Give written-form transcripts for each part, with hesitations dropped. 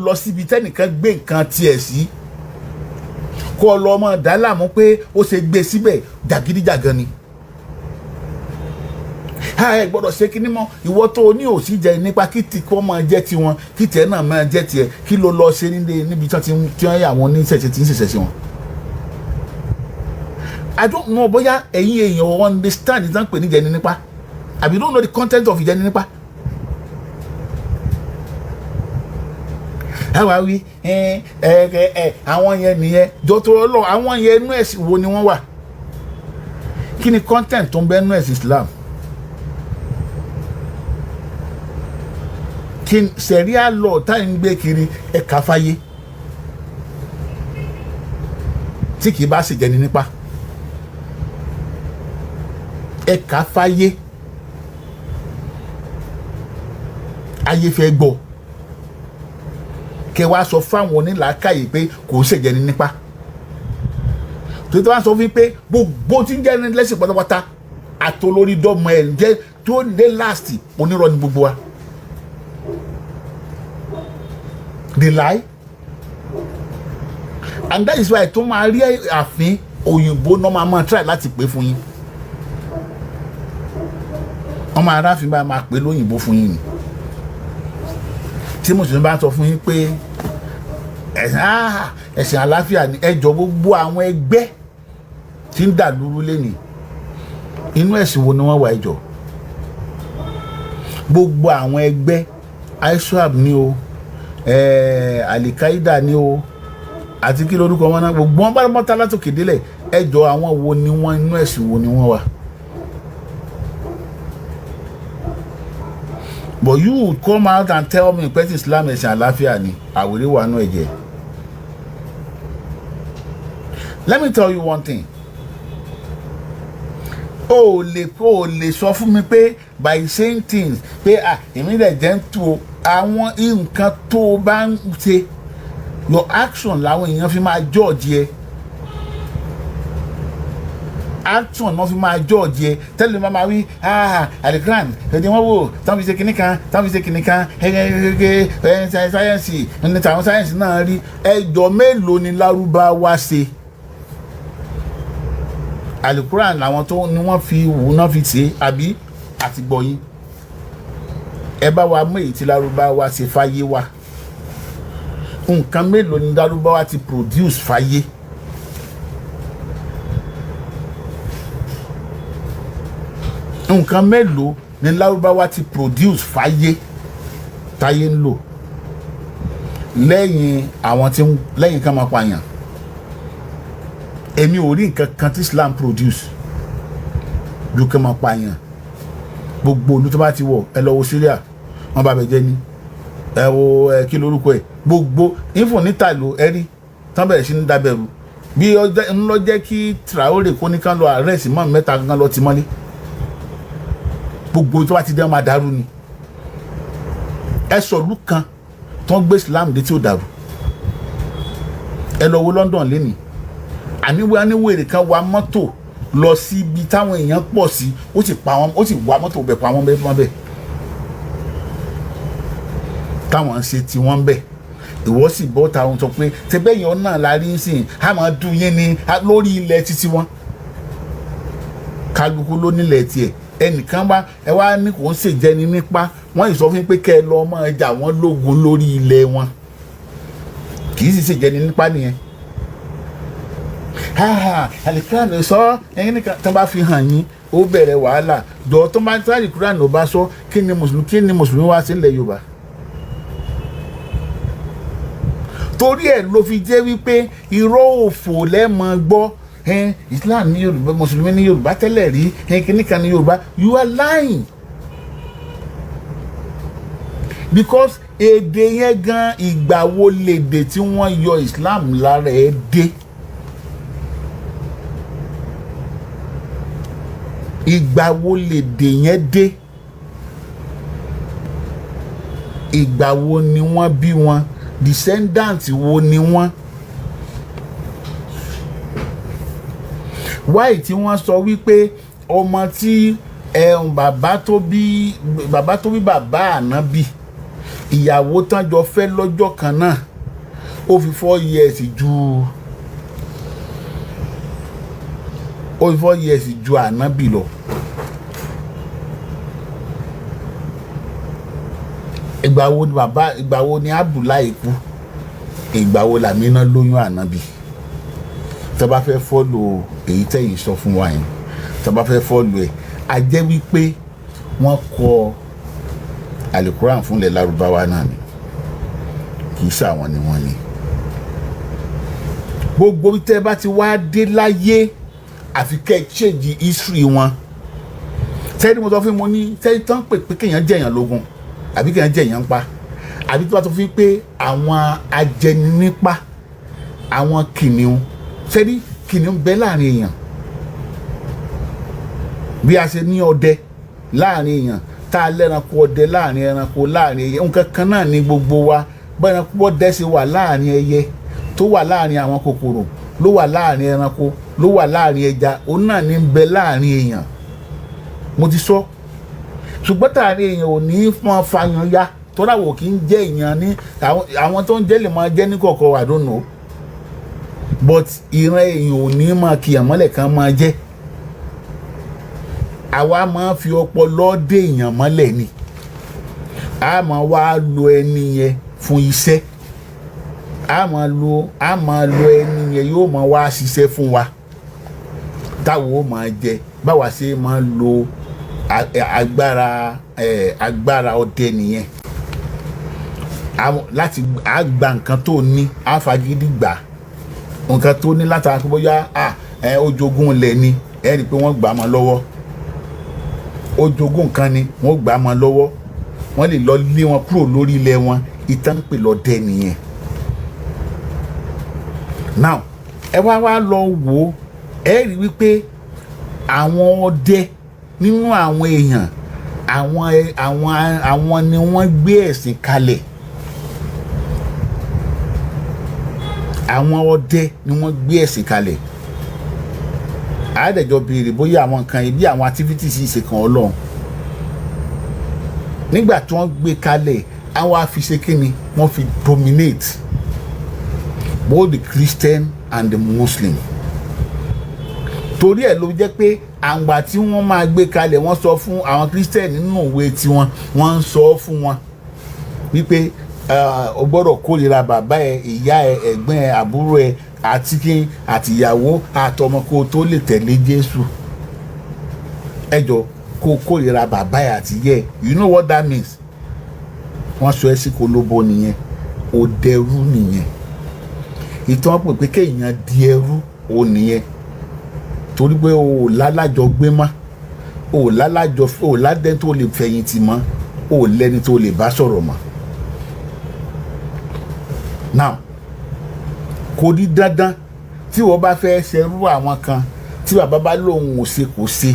lọ síbi tẹ́nìkan gbé nǹkan tiẹ̀ sí kó lọ ọmọ dá láàmú pé ó ṣe gbé síbẹ̀ jàgídíjàgan ni. Ẹ gbọ́dọ̀ ṣe kíní mọ́ ìwọ tó ní òsì jẹ nípa kí tí kò máa jẹ́ tiwọn kí tiẹ̀ náà máa jẹ́ tiẹ̀ kí ló lọ ṣe níbi tí wọ́n yà wọ́n ní ṣẹ̀ṣẹ̀ tí ń ṣẹ̀ṣẹ̀ sí wọn. I don't know bóyá ẹ̀yin èèyàn understand ìtàn pè ní jẹni nípa àbí don't know the content of ìjẹni nípa. Àwa wí àwọn yẹn nìyẹn jọ̀tọ̀ lọ àwọn yẹn inú ẹ̀sìn wo ni wọ́n wà kí ni content tó ń bẹ inú ẹ̀sìn Islam. Kí sẹ̀ríà lọ táyì ń gbé kiri ẹ̀ka fáyé tí kì í bá sì jẹni nípa ẹ̀ka fáyé ayé fẹ́ gbọ́ kẹ wá sọ fáwọn onílàákàyè pé kò ṣèjẹni nípa tó tó wá sọ fún pé gbogbo tí ń jẹ́ lẹ́sìn pátápátá àtolórí dọ́mọ ẹ̀ jẹ́ tó dé last onírọ̀ ní gbogbo wa. They lie, and that is why tó máa rí àfin òyìnbó náà máa try láti pè fún yín wọ́n máa ráfin bá máa pè lóyìnbó fún yín ni tí mùsùlùmí bá sọ fún yín pé ẹ̀sìn àlàáfíà ni ẹjọ́ gbogbo àwọn ẹgbẹ́ tí ń dà lúrú lẹ́nìí inú ẹ̀sìn wo ni wọ́n wà ẹjọ́ gbogbo àwọn ẹgbẹ́ ISWAP ni o Al-Qaeda ni o àti kí lórúkọ wọn náà gbogbo wọn bá mọ́ta látòkè délẹ̀ ẹjọ́ àwọn wo ni wọ́n inú ẹ̀sìn wo ni wọ́n wà. But you would come out and tell me pé Islam ẹ̀sìn àlàáfíà ni àwòrán wà nù ẹ̀jẹ̀. Let me tell you one thing. O lè sọ fún mi pé by saying things pé èmi dẹ̀ jẹ́ ń tu o àwọn nǹkan tó o bá ń ṣe your action làwọn èèyàn fi máa judge ẹ action náà fi máa judge ẹ tẹ́lẹ̀ máa wí Al-Quran ẹ̀dẹ̀ wọ́n wò táwọn fi ṣe kinní kan sáyẹ́nsì ní tàwọn sáyẹ́nsì náà rí ẹjọ́ mélòó ni Lárúbáwá ṣe Al-Quran làwọn tó ní wọ́n fi wù náà fi ṣe àbí àtìgbọ̀yìn ẹ bá wa mú èyí tí Lárúbáwá ṣe fáyé wa nǹkan mélòó ni Lárúbáwá ti produce fáyé nǹkan mélòó ni Lárúbáwá ti produce fáyé táyé ń lò lẹ́yìn àwọn tí lẹ́yìn kan máa pààyàn èmi ò rí nǹkan kan tí Islam produce ju kan máa pààyàn gbogbo olú tó bá ti wọ̀ ẹ lọ wo Syria wọ́n bá bẹ̀ jẹ́ ní ẹ wo kí lórúkọ ẹ̀ gbogbo info níta ló ẹ rí tán bẹ̀rẹ̀ sí ní dábẹ̀rù bí ń lọ jẹ́ kí Traoré kó ní kán lọ arrest mọ́ mẹ́ta kan lọ ti mọ́lé gbogbo tó bá ti dẹ́ máa dàrú ni ẹ sọ̀lú kan tó ń gbé Islam dé tí ó dàrú ẹ lọ wo London lẹ́nìí àníwèrè kan wa mọ́tò lọ sí ibi táwọn èèyàn pọ̀ sí ó sì pa wọn ó sì wá mọ́tò bẹ̀ pa wọn bẹ́ẹ̀ táwọn ń ṣe tí wọ́n bẹ̀ ìwọ sì bọ́ táwọn sọ pé tẹ́bẹ̀yàn náà la rí sìn á máa dùn yín ní lórí ilẹ̀ títí wọn kálukú ló nílẹ̀ tiẹ̀ ẹnìkan bá ẹ wá ní kò ń ṣèjẹni nípa wọ́n yìí sọ fún pé kẹ́ ẹ lọ ọmọ ẹja wọn lógun lórí ilẹ̀ wọn kì í sì ṣèjẹni nípa nìyẹn Al-Quran sọ ẹyin nìkan tó bá fi hàn yín ó bẹ̀rẹ̀ wàhálà jọ tó bá tí Al-Quran ò bá sọ kí ni mùsùlùmí wá sí ilẹ̀ Yorùbá torí ẹ̀ ló fi jẹ́ wípé irọ́ òfò lẹ́mọ̀ gbọ́ Islam ní Yorùbá mùsùlùmí ní Yorùbá tẹ́lẹ̀ rí kìnnìkan ní Yorùbá you are lying because èdè yẹn gan ìgbà wo lèdè tí wọ́n yọ Islam lára ẹ̀ dé. Ìgbà wo lèdè yẹn dé ìgbà wo ni wọ́n bí wọn descendant wo ni wọ́n why tí wọ́n sọ wípé ọmọ tí bàbá tó bí bàbá Ànábì ìyàwó tán jọ fẹ́ lọ́jọ́ kan náà ó fi 4 years ju ànábì lọ. ìgbà wo ni Abdullahi kú, ìgbà wo Lamina lóyún ànábì. Tá bá fẹ́ fọ́lò èyí tẹ̀yìn sọ fún wa yẹn, tá bá fẹ́ fọ́lò ẹ̀, a jẹ́ wípé wọ́n kọ Al-Quran fúnlẹ̀ Lárúbáwá náà ni, kì í ṣàwọn ni wọ́n ní. Gbogbo bí tẹ́ bá ti wá dé láyé àfi kẹ́ change history wọn. Tẹ́lẹ̀ mo sọ fún mo ní tẹ́lẹ̀ tán pé kéèyàn jẹ̀yàn lógún àbí kéèyàn jẹ̀yàn ń pa, àbí tí wọ́n tó fi pé àwọn ajẹninípa, àwọn kìnìún, tẹ́lẹ̀ kìnìún bẹ láàrin èèyàn bí a ṣe ní ọdẹ láàrin èèyàn, tá a lẹ́ranko ọdẹ láàrin ẹranko láàrin ẹyẹ, nǹkan kan náà ni gbogbo wa. Bá ẹranko ọdẹ ṣe wà láàrin ẹyẹ, tó wà láàrin àwọn kòkòrò, ló wà láàrin ẹranko, ló wà láàrin ẹja, òun náà ní bẹ láàrin èèyàn. Mo ti sọ, ṣùgbọ́n tààrin èèyàn ò ní fún fàyàn ya, tọ́lá wò kí ń jẹ́ èèyàn ní àwọn tó ń jẹ́ lè máa jẹ́ ní kọ̀ọ̀kan, I don't know, but ìran èèyàn ò ní máa kí àmọ́lẹ̀ kan máa jẹ́. Àwa máa fi ọpọlọ dé èèyàn mọ́lẹ̀ ni, a máa wá lo ẹni yẹn fún iṣẹ́, a máa lo ẹni yẹn yóò máa wá ṣiṣẹ́ fún wa táwọn ó máa jẹ. Báwa ṣe máa lo agbára ọdẹ nìyẹn, láti gba nǹkan tó ní, a fagídí gbà nǹkan tó ní látara pé bóyá ojogún ilẹ̀ ni, ẹ rí i pé wọ́n gbà á mọ́ lọ́wọ́. Ojogún nǹkan ni wọ́n gbà á mọ́ lọ́wọ́, wọ́n lè lọ lé wọn kúrò lórí ilẹ̀ wọn. Ìtàn pè lọ́dẹ nìyẹn. Now ẹ wá lọ wò ó, ẹ rí wípé àwọn ọdẹ nínú àwọn èèyàn, àwọn ni wọ́n gbé ẹ̀sìn kalẹ̀. Àwọn ọdẹ ni wọ́n gbé ẹ̀sìn kalẹ̀. Àádẹ́jọ́ béèrè bóyá àwọn nǹkan yìí bí àwọn activities yìí ṣe kan Ọlọ́run. Nígbà tí wọ́n gbé kalẹ̀, àwọn afiṣe kíni wọ́n fi dominate both the Christian and the Muslim. Torí ẹ̀ ló jẹ́ pé àgbà tí wọ́n máa gbé kalẹ̀, wọ́n sọ fún àwọn Christian nínú òwe tiwọn, wọ́n ń sọ fún wọn wípé o gbọ́dọ̀ kórìíra bàbá ẹ, ìyá ẹ, ẹ̀gbọ́n ẹ, àbúrò ẹ, àtìyàwó àtọmọ kó tó lè tẹ̀lé Jésù. Ẹjọ́ kó kórìíra bàbá ẹ àti ìyá ẹ, you know what that means? Wọ́n sọ ẹ́ sí kolóbó nìyẹn, ó dẹrú nìyẹn. Ìtàn pè pé kéèyàn di ẹrú ó nìyẹn, torí pé o lálájọ gbé mọ́, o ládẹ́ tó lè fẹ̀yìntì mọ́, o lẹ́ni tó lè bá sọ̀rọ̀ mọ́. Now kò di dandan tí wọ́n bá fẹ́ ṣerú àwọn kan tí bàbá bá lóun ò ṣe kò ṣe.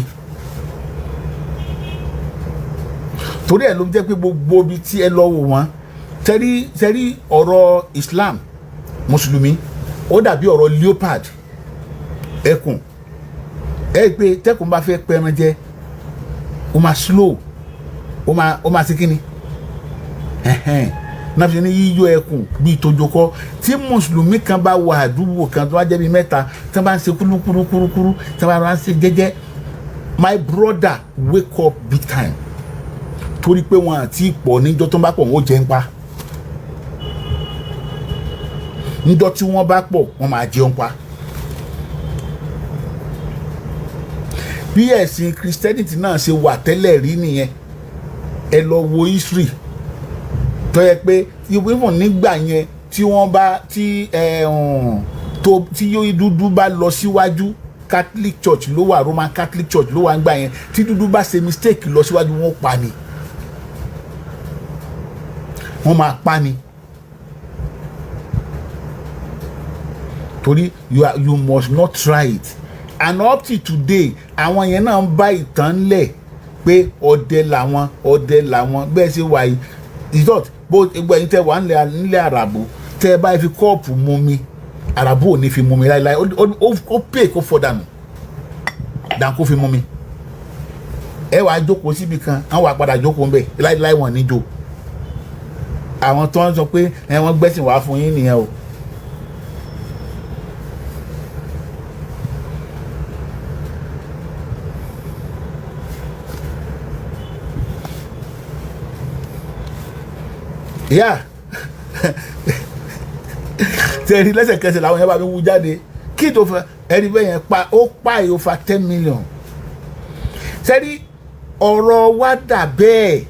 Torí ẹ̀ ló jẹ́ pé gbogbo ibi tí ẹ lọ wò wọ́n, tẹ́rí ọ̀rọ̀ Islam Mùsùlùmí ó dàbí ọ̀rọ̀ leopard, ẹkùn. Ẹ pé tẹ́kùn bá fẹ́ pẹran jẹ, ó máa slow, ó máa ṣe kíni, náà fi ní yíyọ ẹkùn bíi tojokọ. Tí Mùsùlùmí kan bá wà àdúgbò kan tó wá jẹ́ bíi mẹ́ta tí wọ́n bá ń ṣe kúrúkúrú tí wọ́n bá ń ṣe jẹ́jẹ́, my brother wake up big time, torí pé wọn àti pọ̀ níjọ́ tó ń bá pọ̀ wọ́n jẹ́ ń pa, níjọ́ tí wọ́n bá pọ̀ wọ́n máa jẹun pa. Bí ẹ̀sìn Christianity náà ṣe wà tẹ́lẹ̀ rí nìyẹn. Ẹ lọ wo history tó yẹ pé even nígbà yẹn tí wọ́n bá tí dúdú bá lọ síwájú, Catholic Church ló wà, Roman Catholic Church ló wà nígbà yẹn, tí dúdú bá ṣe mistake lọ síwájú, wọ́n pa ni, wọ́n máa pa ni. Torí you must not try it. And up to today àwọn yẹn náà ń bá ìtàn lẹ̀ pé ọdẹ làwọn bẹ́ẹ̀ ṣe wà yìí. Result bó ẹgbẹ́ yín tẹ́ wà nílẹ̀ àràbò tẹ́ ẹ bá fi kọ́ọ̀pù mú mi, àràbò ò ní fi mú mi láíláí, ó pè kó fọ́ dànù kó fi mú mi. Ẹ wàá jókòó síbi kan, àwọn wàá padà jókòó ń bẹ̀ láíláí wọn níjó. àwọn tó ń sọ pé wọ́n gbẹ́sìn wá fún yín nìyẹn o. Yeah. Tẹ̀rí lẹ́sẹ̀kẹsẹ̀ làwọn yẹn bá mi wú jáde kí tó fẹ́ ẹni bẹ́ẹ̀ yẹn ó pa yìí over 10 million. Tẹ̀rí ọ̀rọ̀ wa dà bẹ́ẹ̀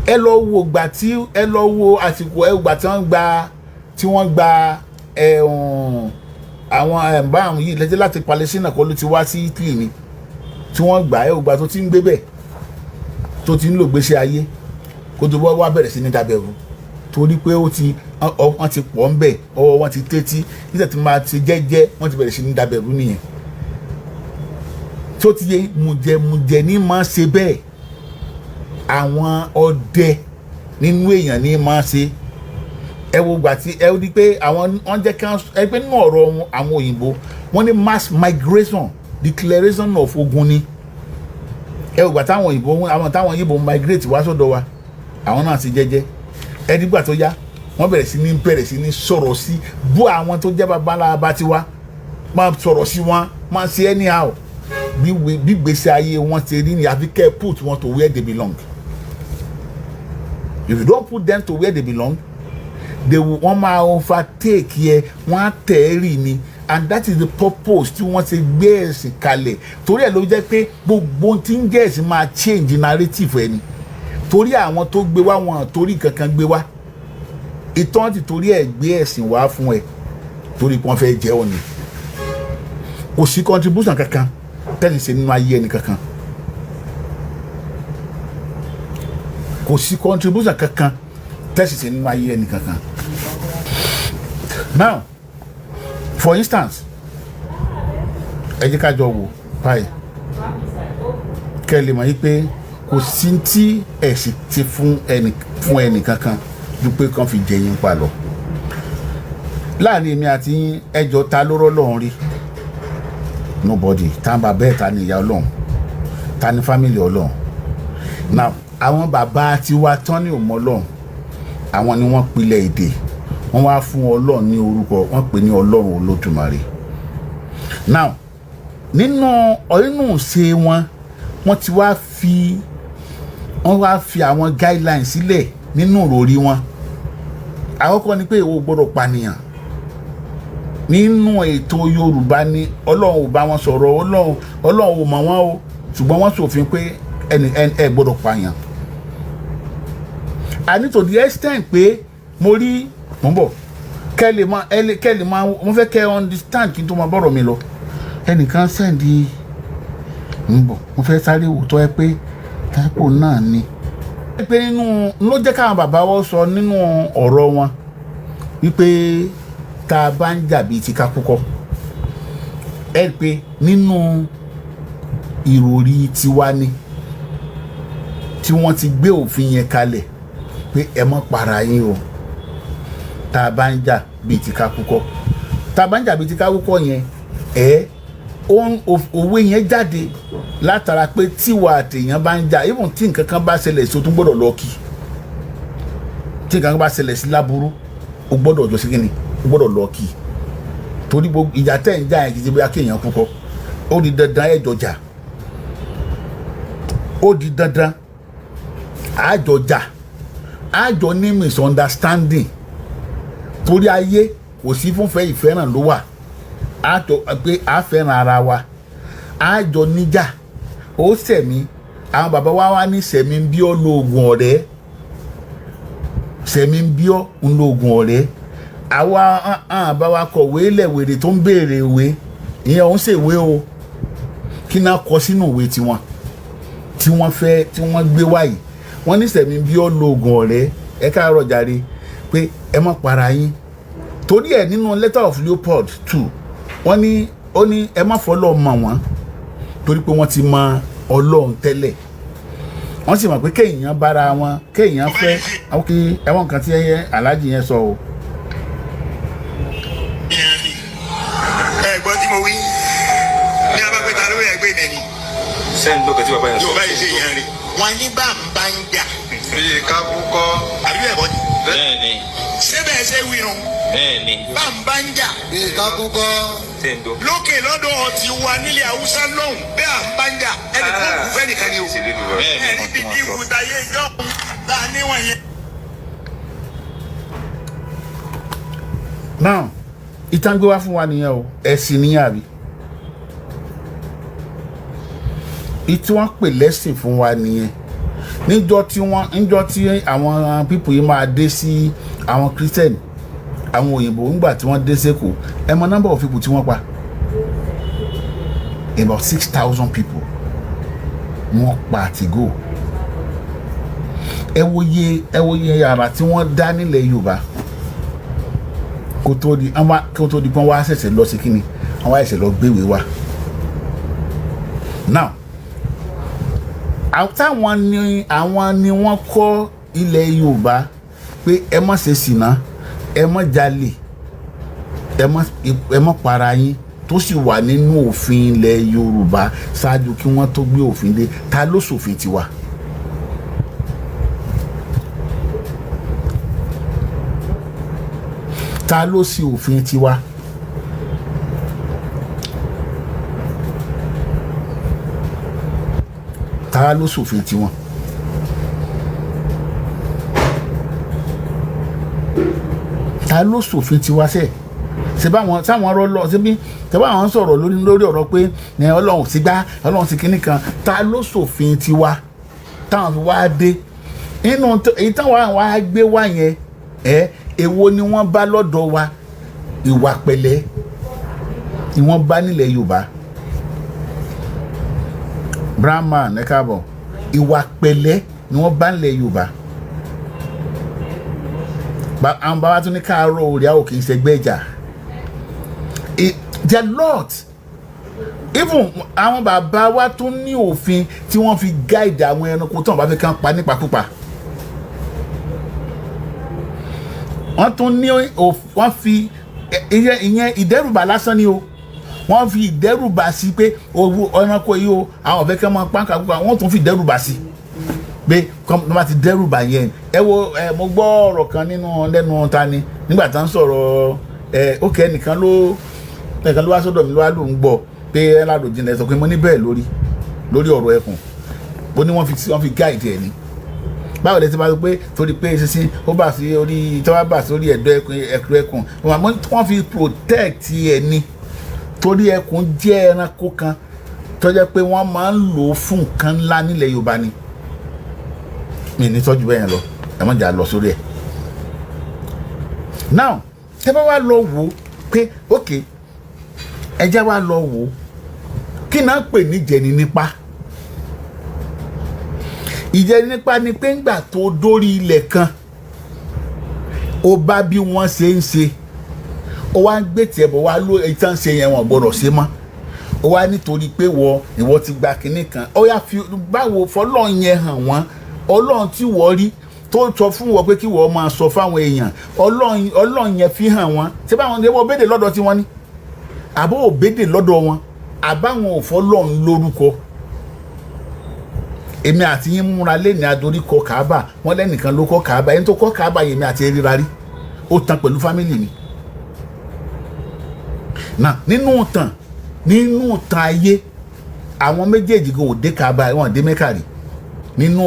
ẹ lọ wo gbà tí ẹ lọ wo àsìkò ẹ gbà tí wọ́n gba àwọn báwọn yìí lẹ́jẹ́ láti Palestine kọ́ ló ti wá sí Italy ni tí wọ́n gbà ẹ gbà tó ti ń gbé bẹ́ẹ̀ tó ti ń lò gbèsè ayé kó tó wá bẹ̀rẹ̀ sí ní dábẹ̀rù torí pé wọ́n ti pọ̀ ń bẹ̀ ọwọ́ wọn ti tẹ́tí nígbà tí máa ti jẹ́jẹ́ wọ́n ti bẹ̀rẹ̀ sí ní dábẹ̀rù nìyẹn tó ti yẹ mùjẹ ní máa ṣe bẹ́ẹ̀ àwọn ọdẹ nínú èèyàn ní máa ṣe ẹ wo gbà tí ẹ rí pé àwọn wọ́n jẹ́ kí ẹ pé nínú ọ̀rọ̀ àwọn òyìnbó wọ́n ní mass migration declaration of ogun ni ẹ wo gbà táwọn òyìnbó àwọn táwọn òyìnbó migrate wá sọ́dọ̀ wa àwọn náà ti jẹ́jẹ́ ẹdígbà tó yá wọ́n bẹ̀rẹ̀ sí ní sọ̀rọ̀ sí bú àwọn tó jẹ́ babaláwa ti wá máa sọ̀rọ̀ sí wọn máa ṣe anyhow bí gbèsè ayé wọn ti rí ni àfi kẹ́ put wọn to where they belong. If you don't put them to where they belong, wọ́n máa overtake yẹ wọ́n á tẹ̀ ẹ́ rì ni and that is the purpose tí wọ́n ti gbé ẹ̀sìn kalẹ̀ torí ẹ̀ ló jẹ́ pé gbogbo tí ń jẹ́ ẹ̀sìn máa change narrative ẹni torí àwọn tó gbé wá wọn torí kankan gbé wá ìtàn ti torí ẹ̀ gbé ẹ̀sìn wá fún ẹ torí wọ́n fẹ́ jẹ́ òní kò sí contribution kankan tẹ́lẹ̀ ṣe nínú ayé ẹni kankan kò sí contribution kankan tẹ́lẹ̀ ṣe nínú ayé ẹni kankan. Now for instance ẹ jẹ́ ká jọ wò báyìí kẹ́ ẹ lè mọ̀ yí pé kò sí tí ẹ̀sìn ti fún ẹnì kankan ju pé kàn fi jẹyìn pa lọ láàrin èmi àti ẹjọ́ ta ló rọ́ lọ́run rí nobody tá n bá bẹ́ẹ̀ ta ni ìyá Ọlọ́run ta ni family Ọlọ́run now àwọn bàbá tiwa tán ní òmọ Ọlọ́run àwọn ni wọ́n pilẹ̀ èdè wọ́n wá fún Ọlọ́run ní orúkọ wọ́n pè ní Ọlọ́run Olódùmarè now nínú ṣe wọ́n ti wá fi àwọn guidelines sílẹ̀ nínú ìròrí wọn àkọ́kọ́ ni pé ìwọ gbọ́dọ̀ pànìyàn nínú ètò Yorùbá ni Ọlọ́run ò bá wọn sọ̀rọ̀ Ọlọ́run ò mọ̀ wọ́n o ṣùgbọ́n wọ́n ṣòfin pé ẹ gbọ́dọ̀ pààyàn and to the extent pé mo ń bọ̀ kẹ́lì máa mo fẹ́ kẹ́ understand kí n tó máa bọ̀rọ̀ mi lọ ẹnìkan sẹ́ndì ń bọ̀ mo fẹ́ sáré wò tọ́ ẹ pé táìpò náà ni pé nínú ló jẹ́ káwọn bàbá wọn sọ nínú ọ̀rọ̀ wọn wípé tá a bá ń jà bíi ti ká púpọ̀ ẹ pé nínú ìròrí tiwa ni tí wọ́n ti gbé òfin yẹn kalẹ̀ pé ẹ mọ́ para yín o tá a bá ń jà bíi ti ká púpọ̀ tá a bá ń jà bíi ti ká púpọ̀ yẹn òwe yẹn jáde látara pé tíwa àtèèyàn bá ń jà even tí nǹkan kan bá ṣẹlẹ̀ sí o tún gbọ́dọ̀ lọ kí tí nǹkan kan bá ṣẹlẹ̀ sí láburú o gbọ́dọ̀ jọ sí kíni o gbọ́dọ̀ lọ kí torí gbogbo ìjà tẹ̀ ń jà yẹn kì í ṣe bóyá kéèyàn kú kọ́ ó di dandan ẹ̀jọ̀ jà ó di dandan àjọ jà àjọ ní misunderstanding torí ayé kò sí fúnfẹ́ ìfẹ́ràn ló wà àjọ pé a fẹ́ràn ara wa àjọ níjà ó sẹ̀mí àwọn bàbá wa wá ní sẹ̀mí ń bí ọ́ lóògùn ọ̀rẹ́ sẹ̀mí ń bí ọ́ ń lóògùn ọ̀rẹ́ àwa bá wa kọ̀wé lẹ̀wèrè tó ń béèrè ìwé ìyẹn òun ṣèwé o kí náà kọ sínú ìwé tiwọn tí wọ́n gbé wáyìí wọ́n ní sẹ̀mí bí ó lóògùn ọ̀rẹ́ ẹ káàárọ̀ jàre pé ẹ má para yín torí ẹ̀ nínú letter of Leopold 2 ó ní ẹ má fọlọ́ mọ̀ wọ́n torí pé wọ́n ti mọ Ọlọ́run tẹ́lẹ̀ wọ́n sì mọ̀ pé kéèyàn bára wọn kéèyàn fẹ́ ok ẹ̀wọ̀n nǹkan tí aláàjì yẹn sọ o. ẹ gbọ́ tí mo wí ní abápẹ́ta lórí ẹgbẹ́ ìmẹ̀ ni. sẹ́ni lókè tí bàbá yẹn sọ. yóò bá yìí ṣe yẹn rí wọn ní bá ń jà bíi kákúkọ́. àbí bẹ́ẹ̀ kọ́ ni. bẹ́ẹ̀ni. ṣé bẹ́ẹ̀ ṣe wí nu. bẹ́ẹ̀ni. bá ń jà. bíi kákúkọ́. tendo. lókè lọ́dọ̀ ọtí wa nílẹ̀ haúsá lọ́hùn bẹ́ẹ̀ à ń bá ń jà ẹnì kan kù fẹ́ nìkan ni o. ẹni bí ní ìwúta yé jọ́ ta níwọ̀n yẹn. now ìtàn gbé wá fún wa nìyẹn o ẹ̀sìn nìyẹn àbí ìtí wọ́n pè lẹ́sìn fún wa nìyẹn níjọ́ tí àwọn pípù yìí máa dé sí àwọn Christian àwọn òyìnbó nígbà tí wọ́n dé sẹ́kọ̀ọ́ ẹ mọ number of people tí wọ́n pa about 6,000 people wọ́n pa àtìgò ẹ wòye yàrá tí wọ́n dá nílẹ̀ Yorùbá kó tó di pọ́n wá ṣẹ̀ṣẹ̀ lọ sí kíni wọ́n wá ṣẹ̀ṣẹ̀ lọ gbéwèé wa now àwọn ni wọ́n kọ́ ilẹ̀ Yorùbá pé ẹ má ṣe ṣìnà ẹ má jalè ẹ má para yín tó sì wà nínú òfin ilẹ̀ Yorùbá ṣáájú kí wọ́n tó gbé òfin dé ta ló ṣòfin tiwa. Ta ló sí òfin tiwa. Ta ló ṣòfin tiwọn. Ta ló ṣòfin tiwa ṣe ṣe báwọn táwọn ọ̀rọ̀ lọ síbí ṣe báwọn sọ̀rọ̀ lórí ọ̀rọ̀ pé ní Ọlọ́run ti gbá Ọlọ́run ti kíní kan ta ló ṣòfin tiwa táwọn fi wá dé inú èyí táwọn wá gbé wá yẹn èwo ni wọ́n bá lọ́dọ̀ wa ìwà pẹ̀lẹ́ ni wọ́n bá nílẹ̀ Yorùbá Brahman ẹ káàbọ̀ ìwà pẹ̀lẹ́ ni wọ́n bá nílẹ̀ Yorùbá àwọn bàbá tún ní káàárọ̀ òrì àwọn kì í ṣẹgbẹ́ ìjà the Lord even àwọn bàbá wa tún ní òfin tí wọ́n fi guide àwọn ẹranko tí wọ́n bá fi kàn pa nípakúpa. wọ́n tún ní wọ́n fi ìyẹn ìdẹ́rùbà lásán ni o wọ́n fi ìdẹ́rùbà sí pé owó ẹranko yìí o àwọn ọ̀fẹ́ kẹ́ máa pàǹkà púpọ̀ wọ́n tún fi ìdẹ́rùbà sí pé kọ́ńtà bá ti dẹ́rùbà yẹn ẹ wo mo gbọ́ ọ̀rọ̀ kan lẹ́nu ta ni nígbà tá ń sọ̀rọ̀ ókè ẹnìkan ló wá sọ́dọ̀ mi ló wá ló ń gbọ́ pé ẹ ládùn jinlẹ̀ sọ pé mo ní bẹ́ẹ̀ lórí ọ̀rọ̀ ẹkùn ó ní wọ́n fi gáìdì ẹ̀ ni báwo lè ti máa sọ pé torí pé sísí ó bà sí orí tí wọ́n bà sí orí ẹ̀dọ̀ ẹkùn wọ́n fi protect ẹ̀ ni torí ẹkùn jẹ́ ẹranko kan tó jẹ́ pé wọ́n máa ń lò ó fún nǹkan ńlá nílẹ̀ Yorùbá ni mi ní tọ́jú bẹ́ẹ̀ yẹn lọ ẹ má jà lọ sórí ẹ̀ now ẹ bá wá lọ wò ó pé ok ẹ já wá lọ wò ó kí náà pè ní jẹni nípa ìjẹni nípa ni pé ńgbà tó dórí ilẹ̀ kan ó bá bí wọ́n ṣe ń ṣe ó wá ń gbé tiẹ̀ bọ̀ wá ló ìtàn ṣe yẹn wọ́n gbọ́dọ̀ ṣe mọ́ ó wá nítorí pé ìwọ ti gba kinní kan ó yá fi báwo fọlọ́run yẹn hàn wọ́n Ọlọ́run tí wọ́n rí tó sọ fún wọn pé kí wọ́n máa sọ fáwọn èèyàn Ọlọ́run yẹn fi hàn wọ́n ṣé báwọn ṣe wọ́n bédè lọ́dọ̀ tí wọ́n ní àbó ò bédè lọ́dọ̀ wọn àbáwọn ò fọlọ́run lórúkọ èmi àti yín múra lẹ́ni adorí kọ Káàbà wọ́n lẹ́nìkan ló kọ́ Káàbà ẹni tó kọ́ Káàbà yèmi àti eríra rí ó tan pẹ̀lú fámìlì mi náà nínú ìtàn ayé àwọn méjèèjì gan ò dé Káàbà wọn dé Mẹ́kà rí nínú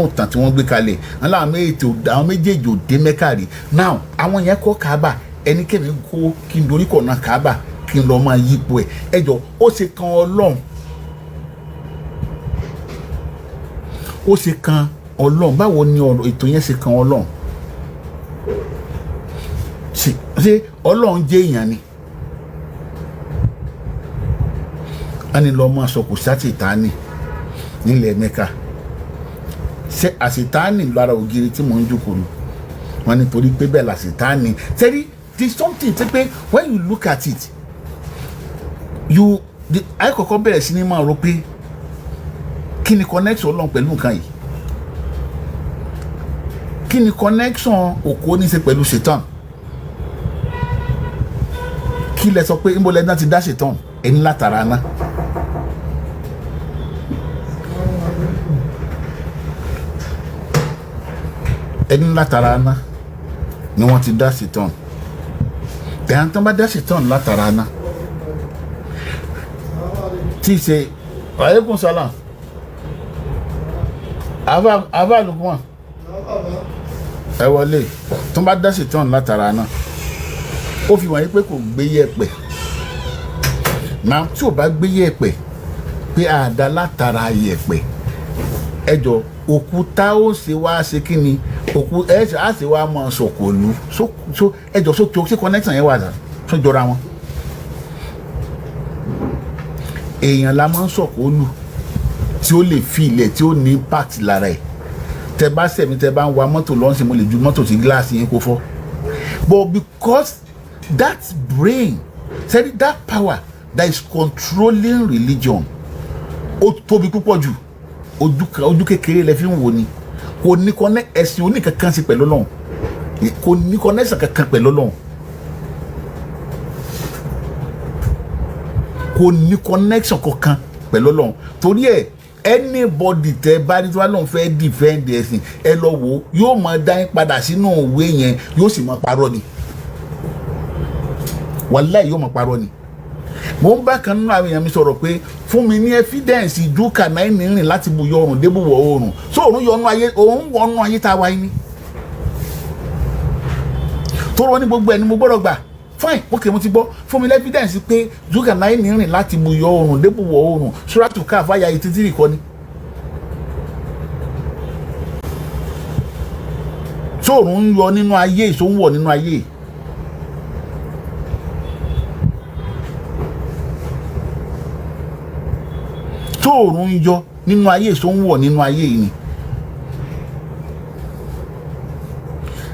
ìtàn tí wọ́n gbé kalẹ̀ àwọn méjèèjì ò dé Mẹ́kà rí now àwọn yẹn kọ́ Káàbà ẹnikẹ́ni kó kí n dorí kọ̀ náà Káàbà kí n lọ́ọ́ máa yípo ẹ̀ ẹjọ́ ó ṣe kan Ọlọ́run ó ṣe kan Ọlọ́run báwo ni ètò yẹn ṣe kan Ọlọ́run ṣe Ọlọ́run jẹ́ èèyàn ni a ní lọ́ọ́ máa sọ kò sátìtánì nílẹ̀ Mẹ́kà ṣe àṣetánì lára ògiri tí mò ń jókòó wọn nítorí pé bẹ́ẹ̀ làṣetánì tẹ́rí there's something tí pé when you look at it ayé kọ̀ọ̀kan bẹ̀rẹ̀ sí ní máa rò pé kí ni connection Ọlọ́run pẹ̀lú nǹkan yìí kí ni connection òkú ní í ṣe pẹ̀lú ṣetán kí lẹ sọ pé níbo lẹ náà ti dá ṣetán ẹni látara náà ẹni látara aná ni wọ́n ti dá Satan ẹ̀yàn tán bá dá Satan látara aná tí ṣe alaikum salam àbá Lukman ẹ wọlé tó bá dá Satan látara aná ó fi wọ̀nyí pé kò gbé yẹ̀pẹ̀ náà tí ò bá gbé yẹ̀pẹ̀ pé àdá látara yẹ̀pẹ̀ ẹjọ́ òkúta ó ṣe wá ṣe kí ni òkú ẹ á ṣe wá mọ sọkòlù so ẹjọ́ sókè ṣé connection yẹn wà dà tó jọra wọn èèyàn la máa ń sọkòlù tí ó lè fi ilẹ̀ tí ó ní impact lára ẹ̀ tẹ bá sẹ̀mí tẹ bá ń wa mọ́tò lọ́sìn mo lè ju mọ́tò sí gíláàsì yín kó fọ́ but because that brain say that power that is controlling religion ó tóbi púpọ̀ jù ojú kékeré lẹ fi ń wò ni kò ní connect ẹ̀sìn oníkankan sí pẹ̀lú Ọlọ́run kò ní connection kankan pẹ̀lú Ọlọ́run kò ní connection kankan pẹ̀lú Ọlọ́run torí ẹ̀ anybody tẹ bá ní tí wọ́n lọ́n fẹ́ defend ẹ̀sìn ẹ lọ wò yóò máa dá yín padà sínú òwe yẹn yóò sì máa parọ́ ni wàláhì yóò máa parọ́ ni mo ń bá kan nínú àwọn èèyàn mi sọ̀rọ̀ pé fún mi ní evidence ìdúkà náà ní rìn láti bu yọrùn débùwọ̀ oòrùn so òun yọnu ayé òun wọnú ayé tá a wáyé ní tó rọ ní gbogbo ẹni mo gbọ́dọ̀ gbà fine okay mo ti gbọ́ fún mi ní evidence pé ìdúkà náà ní rìn láti bu yọ oòrùn débùwọ̀ oòrùn Suratu Kahf àyà 83 kọ́ ni so òun yọ nínú ayé ìsòwò nínú ayé tóòrùn ń yọ nínú ayé tó ń wọ̀ nínú ayé yìí ni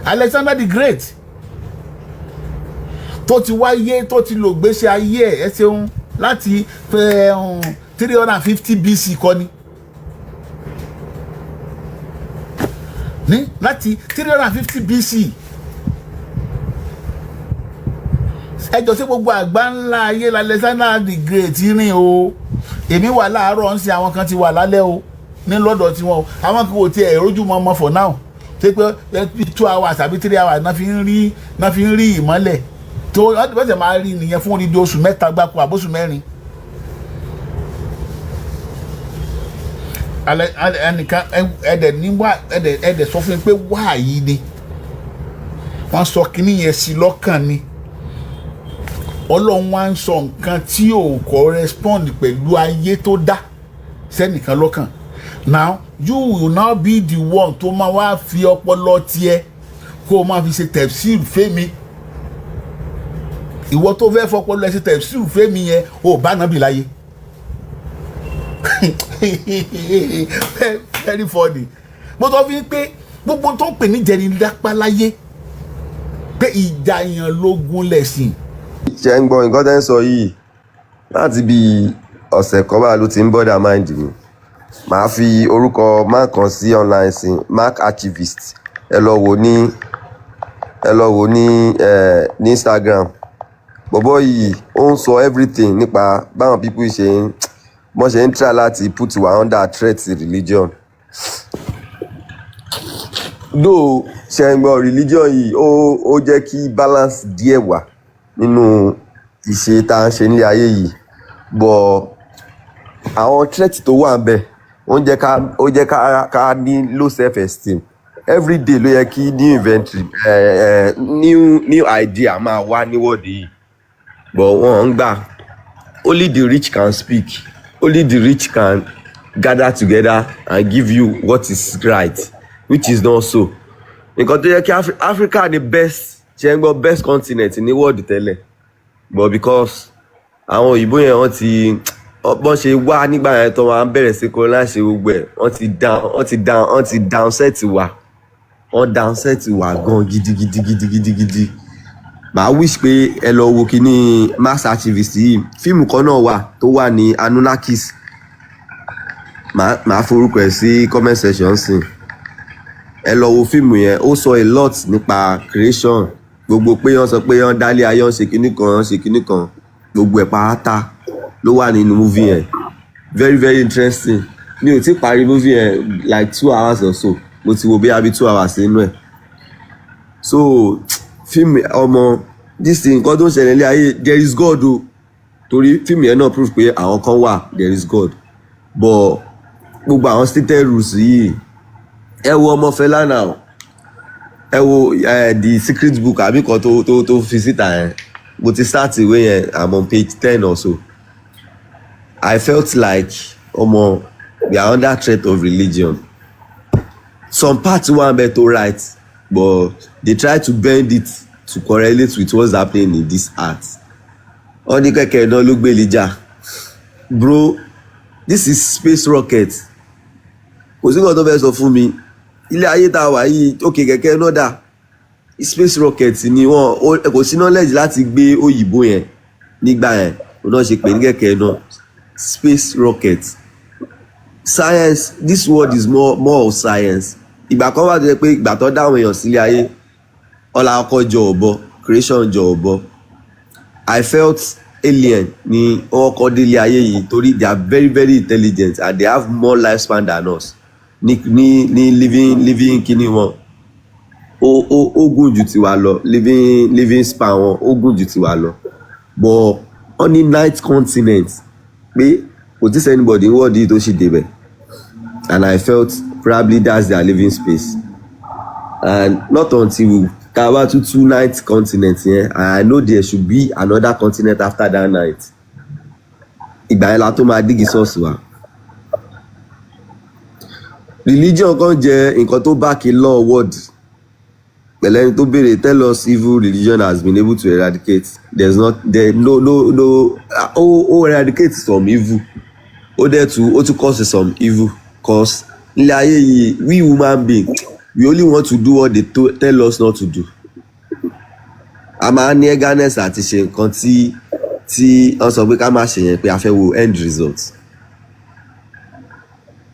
Alexander the Great tó ti wáyé tó ti lò gbèsè ayé ẹ ṣeun láti 350 BC kọ́ ni láti 350 BC ẹjọ́ sí gbogbo àgbá ńlá ayé Alexander the Great rìn o èmi wà láàárọ̀ ń ṣe àwọn kan ti wà lálẹ́ o ní lọ́dọ̀ tí wọn o àwọn kan kò tiẹ̀ rójú mọ́ for now ṣé pé 2 hours àbí 3 hours náà fi ń rí ìmọ́lẹ̀ tó wọ́n ti máa rí nìyẹn fún odidi oṣù 3 gbáko àbóṣù 4 ẹnìkan ẹ̀dẹ̀ sọ fún mi pé wáàyí ni wọ́n sọ kínní yẹn sí lọ́kàn ni Ọlọ́run wá ń sọ nǹkan tí ò correspond pẹ̀lú ayé tó dá sẹ́nìkan lọ́kàn now you will now be the one tó máa wá fi ọpọlọ tiẹ̀ kó o máa fi ṣe tẹ̀síìrù fẹ́mi ìwọ tó fẹ́ fọpọlọ ẹ ṣe tẹ̀síìrù fẹ́mi yẹn ò bá nàbì láyé very funny mo sọ fi pé gbogbo tó ń pè ní jẹnìdápá láyé pé ìjà yẹn lógún lẹ̀sìn. ṣe ń gbọ́ nǹkan tẹ́ ń sọ yìí láti bí ọ̀sẹ̀ kan báyìí ló ti ń bọ́dà mind mi màá fi orúkọ mark kan sí online sí mark archivist ẹ lọ wò ní Instagram bọ̀bọ̀ yìí ó ń sọ everything nípa báwọn people ṣe ń try láti put wa under threat religion though ṣe ń gbọ́ religion yìí ó jẹ́ kí balance díẹ̀ wà nínú ìṣe tá à ń ṣe nílé ayé yìí but àwọn threat tó wà ńbẹ̀ ó jẹ́ ká ní low self esteem everyday ló yẹ kí new inventory new idea máa wá níwọ́de yìí but wọ́n ń gbà only the rich can speak only the rich can gather together and give you what is right which is not so nǹkan tó yẹ kí Africa ni best ṣe ń gbọ́ best continent ní world tẹ́lẹ̀ but because àwọn òyìnbó yẹn wọ́n ṣe wá nígbà yẹn tó máa ń bẹ̀rẹ̀ sí colonize gbogbo ẹ̀ wọ́n ti downset wa gan gidigidi màá wish pé ẹ lọ wo kíní mass activist yìí fíìmù kan náà wà tó wà ní Anunnakis màá forúkọ ẹ̀ sí comment section sí ẹ lọ wo fíìmù yẹn ó sọ a lot nípa creation gbogbo pé wọ́n sọ pé wọ́n dálé ayé wọ́n ṣe kinní kan gbogbo ẹ̀ pátá ló wà nínú movie yẹn very very interesting mi ò tí parí movie yẹn like 2 hours or so mo ti wo bí abi 2 hours nínú ẹ̀ so fíìmù ọmọ this thing nǹkan tó ń ṣẹlẹ̀ ní ayé there is God o torí fíìmù yẹn náà prove pé àwọn kan wà there is God but gbogbo àwọn stated rules yìí ẹ wo ọmọ Fẹlá náà ẹ wo the secret book àbí kan tó fi síta yẹn mo ti start ìwé yẹn I'm on page 10 or so I felt like ọmọ we are under threat of religion some parts were better right but they try to bend it to correlate with what's happening in this art wọ́n ní kẹ̀kẹ́ náà ló gbé lìjà bro this is space rocket kò sí nǹkan tó fẹ́ sọ fún mi ilé ayé tá a wà yìí òkè kẹ̀kẹ́ náà dà space rocket ni wọ́n kò sí knowledge láti gbé òyìnbó yẹn nígbà yẹn òun náà ṣe pè ní kẹ̀kẹ́ náà space rocket science this world is more of science ìgbà kan wà tó yẹ pé ìgbà tó dáwọn èèyàn sílé ayé ọlá ọkọ jọ ọ̀bọ creation jọ ọ̀bọ I felt alien ni wọ́n kọ́ délé ayé yìí torí they are very very intelligent and they have more lifespan than us ní living kíní wọn ó gùn jù tiwa lọ living span wọn ó gùn jù tiwa lọ but wọ́n ní 9th continent pé kò tí anybody world yìí tó ṣì débẹ̀ and I felt probably that's their living space and not until we cover to 9th continent yẹn and I know there should be another continent after that 9th ìgbà yẹn la tó máa dígí sọ́ọ̀sì wa religion kan jẹ́ nǹkan tó back in law word pẹ̀lẹ́ ẹni tó béèrè tell us evil religion has been able to eradicate no eradicate some evil ó dẹ̀ tún cause some evil cause nílé ayé yìí we human being we only want to do what they tell us not to do a máa ní eagerness àti ṣe nǹkan tí wọ́n sọ pé ká má ṣe yẹn pé a fẹ́ wo end result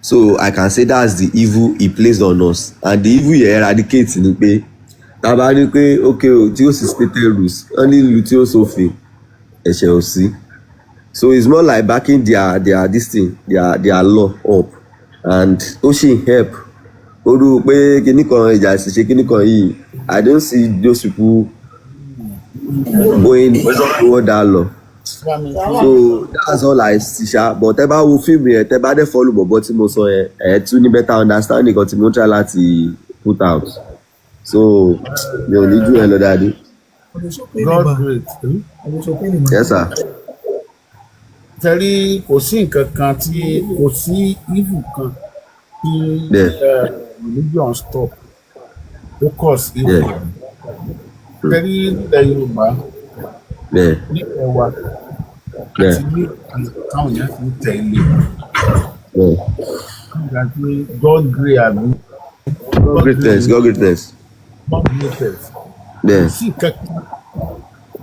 so I can say that's the evil he placed on us and the evil he eradicate ni pé tá bá ní pé okay o tí ó sì stated rules wọ́n ní ìlú tí ó ṣòfin ẹ̀ṣẹ̀ ò sí so it's more like backing their this thing their law up and ó ṣì help ó rú pé kíní kan ìjà ìṣẹ̀ṣe kíní kan yìí I don't see those people going toward that law so that's all I see ṣá but tẹ́ bá wo fíìmù yẹn tẹ́ bá dẹ̀ follow bọ̀bọ̀ tí mo sọ yẹn ẹ̀ tún ní better understanding kan tí mo try láti put out so mi ò ní jù ẹ lọ dáadé. God great. Yes sir. Tẹ́rí kò sí nǹkan kan tí kò sí evil kan tí religion stop ó cause evil. Tẹ́rí ilẹ̀ Yorùbá ní ẹ̀wà àti ní táwọn èèyàn fi ń tẹ̀lé. God great àbí. God greatness. God greatness. Kò sí nǹkan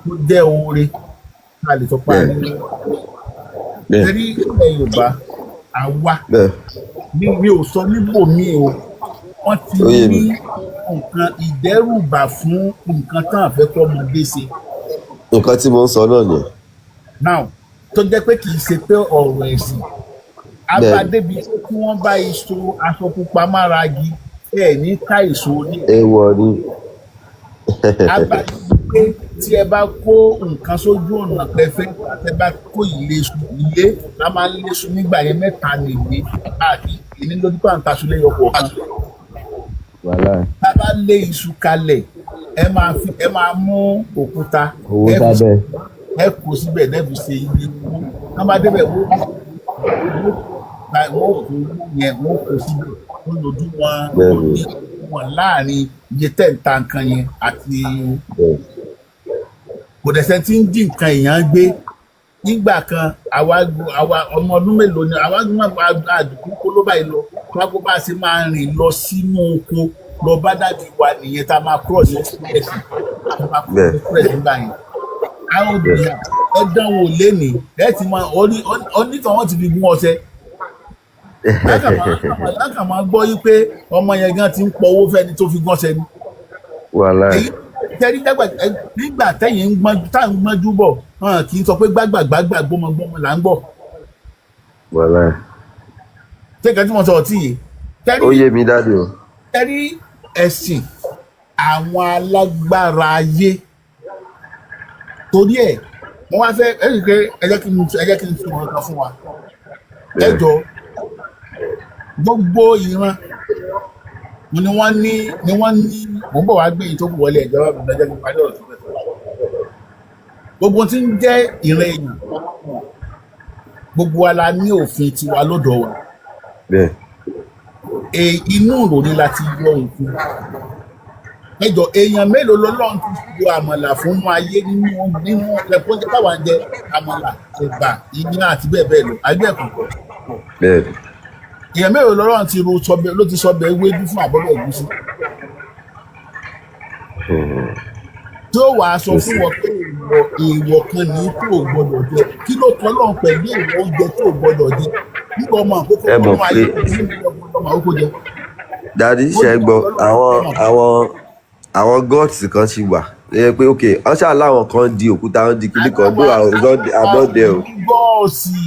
tó jẹ́ oore ká lè sọ pé a ní. Tẹ́rí ilẹ̀ Yorùbá àwa mi ò sọ níbòmí o wọ́n ti ní nǹkan ìdẹ́rùbà fún nǹkan tán àfẹ́ kọ́ ọmọdé ṣe. Nǹkan tí mo ń sọ náà ni. Now tó jẹ́ pé kì í ṣe pé ọ̀rọ̀ ẹ̀sìn abádébi tí wọ́n bá iṣu aṣọ pupa mára gi ẹ̀ ní ká ìṣó ní. Èèwọ̀ ni. Abádébi pé tí ẹ bá kó nǹkan sójú ọ̀nà pẹ́fẹ́ àti ẹ bá kó ilé a máa ń léṣu nígbà yẹn mẹ́ta nìyí àti ìní lójú pàǹtàṣu lẹ́yọ̀pọ̀ kan. Tá a bá lé iṣu kalẹ̀ ẹ máa mú òkúta ẹ kó síbẹ̀ lẹ́bi ṣe ilé kú ká má débẹ̀ wọ́n kó yẹn wọ́n kó síbẹ̀ wọ́n lójú wọn láàrin iye tẹ̀ǹta nǹkan yẹn àti kò dẹ̀sẹ̀ tí ń jí nǹkan èèyàn gbé nígbà kan àwa ọmọ ọdún mélòó ni àwa àdùkú kó ló báyìí lọ wákó bá ṣe máa rìn lọ sínú oko lọ bá dàbí wa nìyẹn tá a máa cross express nígbà yẹn àwọn òbíyà ẹ dánwò lénìí ẹ ti máa onítàn wọn ti fi gún ọṣẹ lákà máa gbọ́ yí pé ọmọ yẹn gan ti ń pọ owó fẹ́ni tó fi gún ọṣẹ ni. Tẹ́rí nígbà tẹ́yìn tá ń gbọ́njú bọ̀ kì í sọ pé gbàgbà gbọ́mọgbọ́mọ là ń gbọ́. Tẹ́kẹ̀ tí mo sọ ọtí yìí. Ó yé mi dáadé o. Tẹ́rí ẹ̀sìn àwọn alágbára ayé torí ẹ̀ wọ́n wá fẹ́ ẹ̀rí pé ẹ jẹ́ kí n fi ọ̀rọ̀ kan fún wa ẹ jọ gbogbo ìran ni wọ́n ní mò ń bọ̀ wá gbé yìí tó kù wọlé ẹ̀jọ́ wa bẹ̀rẹ̀ jẹ́ kí n parí ọ̀rọ̀ tó fẹ́ sọ gbogbo tí ń jẹ́ ìran èèyàn gbogbo wa la ní òfin tiwa lọ́dọ̀ wa inú ìròyìn láti yọ òfin ẹjọ èèyàn mélòó lọ́lọ́run ti yọ àmàlà fún ayé nínú ẹ̀kọ́ jẹ́ káwa jẹ àmàlà ẹ̀bà iyán àti bẹ́ẹ̀ bẹ́ẹ̀ lọ àgbẹ̀kùn èèyàn mélòó lọ́lọ́run ti ló ti sọ bẹ́ẹ̀ ewédú fún àbọ̀bẹ̀ ẹ̀gúsí tí ó wàá sọ fún wọn pé èèwọ̀ kan ní tó o gbọdọ̀ jẹ kí ló kọ́ lọ́n pẹ̀lú èèwọ̀ oúnjẹ tó o gbọdọ̀ jẹ nígbà ọmọ àkókò ọmọ ayé ọmọ àkókò jẹ. dadi ṣẹgbọn àwọn gods kan ṣì wà ẹ pé ok wọn ṣáà láwọn kan di òkúta wọn di kíní kan dó àbọ̀dẹ o. gọ́ọ̀sì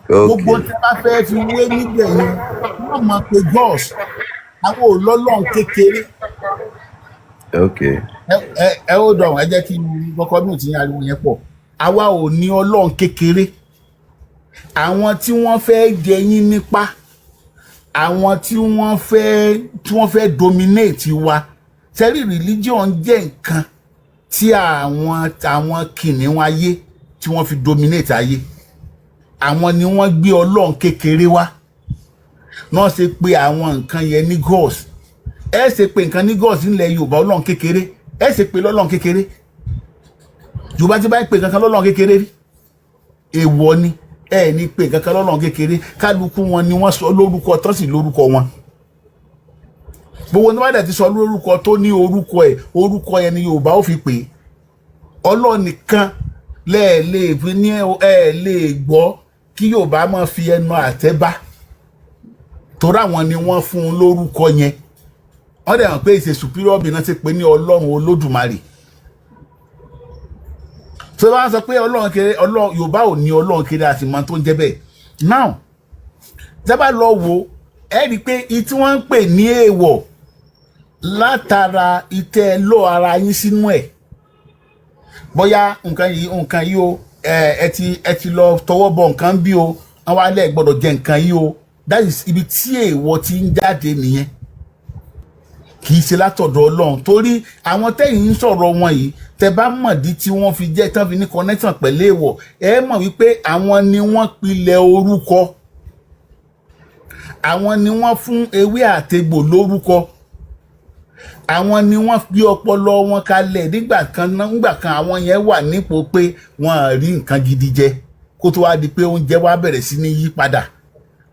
gbogbo tí wọ́n fẹ́ fi wé níbẹ̀ yẹn wọ́n mọ̀ pé gọ́ọ̀sì àwọn olólùwọ̀n kékeré. ẹ ó dọ̀ ẹ jẹ́ kí n kọ́kọ́ dùn tí ariwo yẹn pọ̀ àwa ò ní ọlọ́run kékeré àwọn tí wọ́n fẹ́ jẹ yín nípa àwọn tí wọ́n fẹ́ dominate wa sẹ́rí religion jẹ́ nǹkan tí àwọn kìnìún ayé tí wọ́n fi dominate ayé àwọn ni wọ́n gbé ọlọ́run kékeré wá náà ṣe pé àwọn nǹkan yẹn ní gods ẹ ṣe pé nǹkan ní gods nílẹ̀ Yorùbá ọlọ́run kékeré ẹ ṣe pé lọ́lọ́run kékeré Yorùbá ti bá pè kankan lọ́lọ́run kékeré rí èèwọ̀ ni ẹ ní pè kankan lọ́lọ́run kékeré kálukú wọn ni wọ́n sọ lórúkọ tán sì lórúkọ wọn gbogbo ní wọ́n dẹ̀ ti sọ lórúkọ tó ní orúkọ yẹn ni Yorùbá ó fi pè Ọlọ́run nìkan lè gbọ́ kí Yorùbá máa fi ẹnu àtẹ́ bá torí àwọn ni wọ́n fún un lórúkọ yẹn wọ́n dẹ̀ hàn pé ìṣe superior bí náà ti pè ní Ọlọ́run Olódùmarè tó bá sọ pé Ọlọ́run kéré Yorùbá ò ní Ọlọ́run kéré àti mọ tó ń jẹ́ bẹ́ẹ̀ now tẹ́ bá lọ wo ẹ rí i pé tí wọ́n ń pè ní èèwọ̀ látara ìtẹ́ lọ ara yín sínú ẹ̀ bóyá nǹkan yìí o ẹ ti lọ tọwọ́ bọ nǹkan bí o àwọn alẹ́ gbọ́dọ̀ jẹ nǹkan yìí o that is ibi tí èèwọ̀ ti ń jáde nìyẹn kì í ṣe látọ̀dọ̀ Ọlọ́run torí àwọn tẹ́yìn ń sọ̀rọ̀ wọn yìí tẹ́ bá mọ̀dí tí wọ́n fi jẹ́ tán fi ní connection pẹ̀lú èèwọ̀ ẹ mọ̀ wípé àwọn ni wọ́n pilẹ̀ orúkọ àwọn ni wọ́n fún ewé àtegbò lórúkọ àwọn ni wọ́n fi ọpọlọ wọn kalẹ̀ nígbà kan àwọn yẹn wà nípò pé wọ́n rí nǹkan gidi jẹ kó tó wá di pé oúnjẹ wá bẹ̀rẹ̀ sí ní yí padà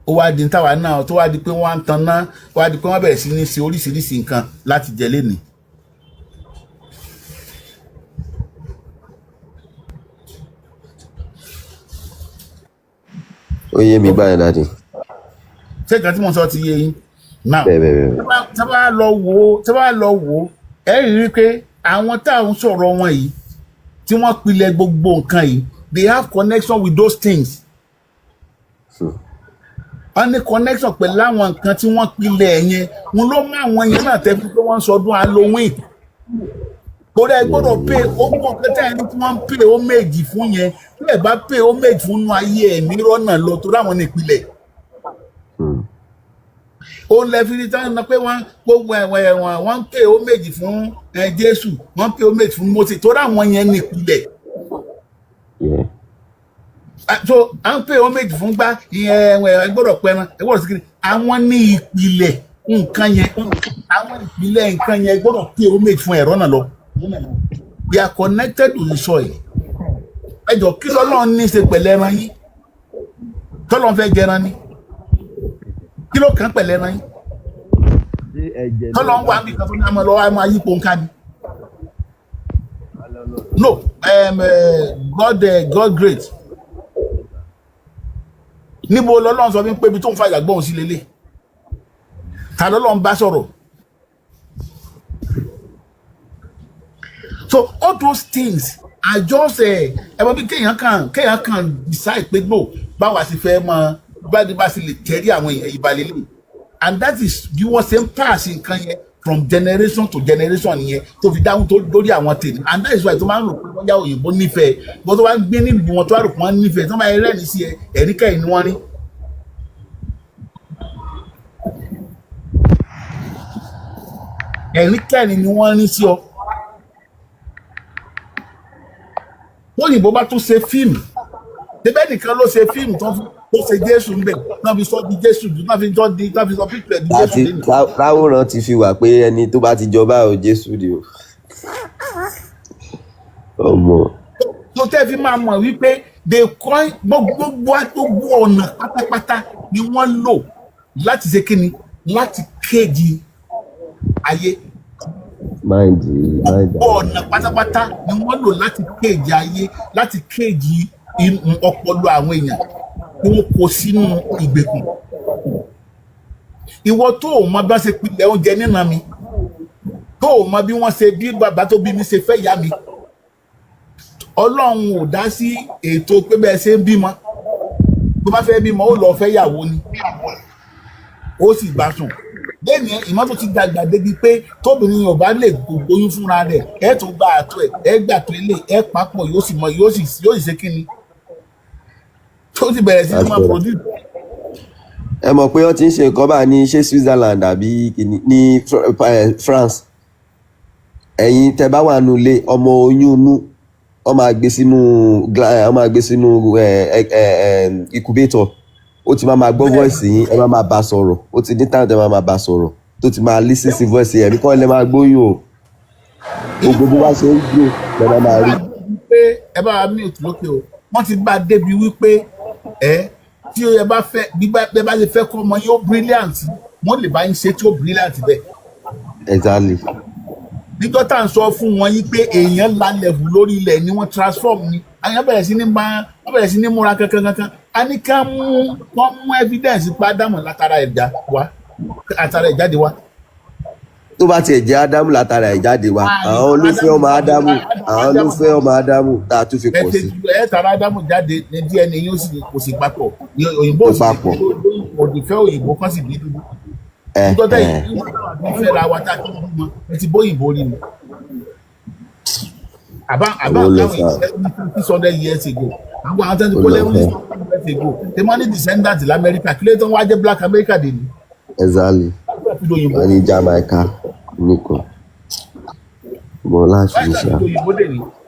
ó wá di táwa náà tó wá di pé wọ́n á tan náà ó wá di pé wọ́n bẹ̀rẹ̀ sí ní ṣe oríṣiríṣi nǹkan láti jẹ lénìí. ó yé mi báyìí dáadé. ṣé nǹkan tí mo sọ ti yé yín now tí wọ́n bá lọ wò ẹ rí i pé àwọn táwọn sọ̀rọ̀ wọn yìí tí wọ́n pilẹ̀ gbogbo nǹkan yìí they have connection with those things wọ́n ní connection pẹ̀lú àwọn nǹkan tí wọ́n pilẹ̀ yẹn wọn ló mú àwọn yẹn náà tẹ́ fi pé wọ́n sọdún Halloween torí ẹ gbọ́dọ̀ pé ogún kẹta ẹni tí wọ́n ń pè homage fún yẹn tí ẹ bá pè homage fún inú ayé ẹ̀mí rọ́nà lọ torí àwọn nípìnlẹ̀ ó lẹ fi rí táwọn pé wọ́n ń pè homage fún Jésù wọ́n ń pè homage fún Mósè torí àwọn yẹn nípìnlẹ̀ so à ń pè homage fún gbá ìyẹn ẹ gbọ́dọ̀ pẹran ẹ gbọ́dọ̀ síkiri àwọn ní ìpìlẹ̀ nǹkan yẹn àwọn ìpìlẹ̀ nǹkan yẹn gbọ́dọ̀ pè homage fún ẹ̀rọ náà lọ we are connected to the soil ẹjọ kí lọ́lọ́run ní í ṣe pẹ̀lẹ́ ẹran yín tọ́lọ́run fẹ́ jẹran ni kí ló kàn pẹ̀lẹ́ ẹran yín tọ́lọ́run wà ní ìkan tó ní àmọ́ lọ́wọ́ àmọ́ ayípo nǹkan ni no God great níbo lọ́lọ́run sọ pé ibi tó ń fa ìgbàgbọ́ sí lélẹ̀ ta lọ́lọ́run bá sọ̀rọ̀ so all those things are just ẹ̀wọ̀n bí kéèyàn kan decide pé no báwa sì fẹ́ mọ bá sì lè tẹ̀rí àwọn ìbàlẹ̀ lè and that is bí wọ́n ṣe ń pass nǹkan yẹn from generation to generation nìyẹn tó fi dáhùn tó lórí àwọn tèmi and that is why tó máa ń rò pé wọ́n yá òyìnbó nífẹ̀ẹ́ bó tó wá ń gbé nílùú wọn tó wá rò pé wọ́n nífẹ̀ẹ́ tó máa rẹ́rìn sí ẹ ẹ̀rí kẹ́yìn ni wọ́n rí. ẹ̀rí kẹ́yìn ni wọ́n rí sí ọ. òyìnbó bá tún ṣe fíìmù tẹ́bẹ́ nìkan ló ṣe fíìmù tó ṣe Jésù ń bẹ̀ náà fi sọ di Jésù náà fi sọ pípẹ́ di Jésù àti lẹ́nu. láwòrán ti fi wà pé ẹni tó bá ti jọba ò Jésù ni o ọmọ. tó tẹ́ fi máa mọ̀ wípé the coin gbogbo ọ̀nà pátápátá ni wọ́n lò láti ṣe kíni láti kéèjì ayé. ọ̀nà pátápátá ni wọ́n lò láti kéèjì ayé láti kéèjì ọpọlọ àwọn èèyàn tí wọ́n kó sínú ìgbèkùn. ìwọ tó o mọ bí wọ́n ṣe pilẹ̀ oúnjẹ nínà mi tó o mọ bí wọ́n ṣe bí bàbá tó bí mi ṣe fẹ́ yá mi Ọlọ́run ò dá sí ètò pé bẹ́ẹ̀ ṣe ń bímọ tó bá fẹ́ bímọ ó lọ fẹ́ yàwó ni ó sì bá sùn lẹ́yìn ìmọ́tò ti dàgbà débi pé tóbìnrin ò bá lè gbóyún fúnra rẹ̀ ẹ̀ tó gbà àtọ̀ ẹ̀ gbà tó ilé ẹ̀ papọ̀ yóò sì ṣe kíni tó ti bẹ̀rẹ̀ sí ní máa produce. ẹ mọ̀ pé wọ́n ti ń ṣe nǹkan bá ní ṣé Switzerland àbí ní France ẹ̀yin tẹ́ bá wà nulẹ̀ ọmọ oyún inú wọ́n máa gbé sínú incubator ó ti máa gbọ́ voice yín ẹ máa bá sọ̀rọ̀ ó ti ní táwọn tẹ́ máa bá sọ̀rọ̀ tó ti máa listen sí voice yẹn kọ́ ẹ lè máa gbóyún o gbogbo bó bá ṣe ń gbé lẹ́ máa rí. ẹ bá wa mute lókè o wọ́n ti bá a débi wípé tí ẹ bá fẹ́ bí ẹ bá lè fẹ́ kọ́ ọmọ yóò brilliant wọ́n lè bá yín ṣe tí ó brilliant bẹ́ẹ̀. exactly. nígbà tá à ń sọ fún wọn yí pé èèyàn lálẹ́bù lórí ilẹ̀ ni wọ́n transform ni àyàn bẹ̀rẹ̀ sí ní múra kankan a ní ká wọ́n mú evidence pa Ádámù látara ẹ̀dá wa àtara ìjáde wa. tó bá tiẹ̀ jẹ́ Ádámù látara ìjáde wa àwọn ló fẹ́ ọmọ Ádámù tá a tún fi pọ̀ sí. ẹ tara Ádámù jáde ní DNA yóò sì kò sí papọ̀ òyìnbó sì òdìfẹ́ òyìnbó kan sì bí dúdú. nítorí ìlú fẹ́ ra wa tá a tó mọ ẹ ti bóyìnbó rí mi. àbá àwọn 600 years ago àwọn àwọn tẹ́lẹ̀ kó lẹ́wọ̀n 600 years ago tẹ́ máa ní descendant l'Amẹ́ríkà kí ló tó ń wá jẹ́ black America dé ni. exactly wọ́n ní Jamaica nìkan mọ̀ láti ṣá.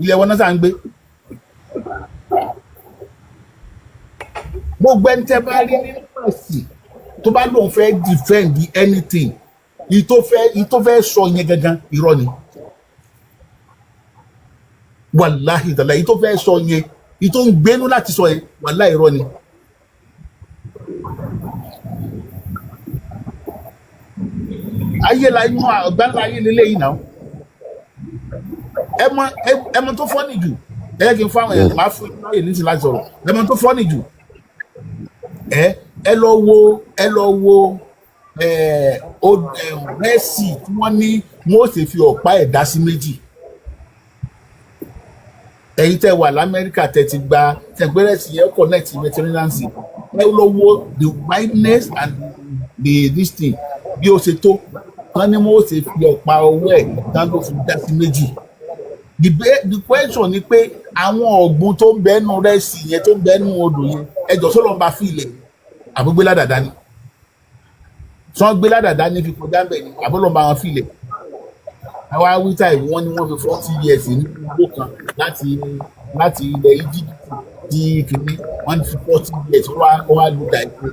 ilé wọn náà sá ń gbé. gbogbo ẹni tẹ́ bá rí nínú ẹ̀sìn tó bá lóun fẹ́ defend anything ìtò fẹ́ sọ yẹn gangan irọ́ ni. wàláhì tàlà ìtò fẹ́ sọ yẹn ìtò ń gbénú láti sọ yẹn wàláhì irọ́ ni. ayé la inú àgbáńlá ayé lélẹ́yìn náà ẹmọ tó fọ́nì jù ẹ kí n fáwọn ẹ̀ máa fún iná yìí nísìnyí láti sọ̀rọ̀ ẹmọ tó fọ́nì jù ẹ lọ wo Mẹ́sì tí wọ́n ní wọ́n ó sì fi ọ̀pá ẹ̀ dá sí méjì ẹ̀yin tẹ́ wà l'Amẹ́ríkà tẹ́ ti gba tẹ̀gbẹ́rẹ́sì yẹn connect Mediterranean Sea ẹ lọ wo the wideness and this thing bí ó ṣe tó kán ní wọ́n ó sì fi ọ̀pá ọwọ́ ẹ̀ tán ló fi dá sí méjì. The question ni pé àwọn ọ̀gbun tó ń bẹ́nu rẹ̀ sí yẹn tó ń bẹ́nu odò yẹn ẹjọ́ sọ́lọ́ ń bá fi ilẹ̀ àbúgbé ládàá ni tí wọ́n gbé ládàá ní fi kọjá bẹ̀ ni àbúrò ń bá wọn fi ilẹ̀ àwọn awítà ìwé wọn ni wọ́n fi 40 years ní igbó kan láti ilẹ̀ Egypt di kìíní wọ́n fi 40 years wọ́n wá lu dàìpé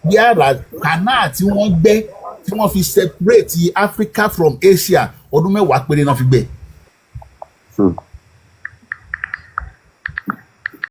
bí àrà kanáà tí wọ́n gbẹ́ tí wọ́n fi separate Africa from Asia ọdún 10 péré náà fi gbẹ́.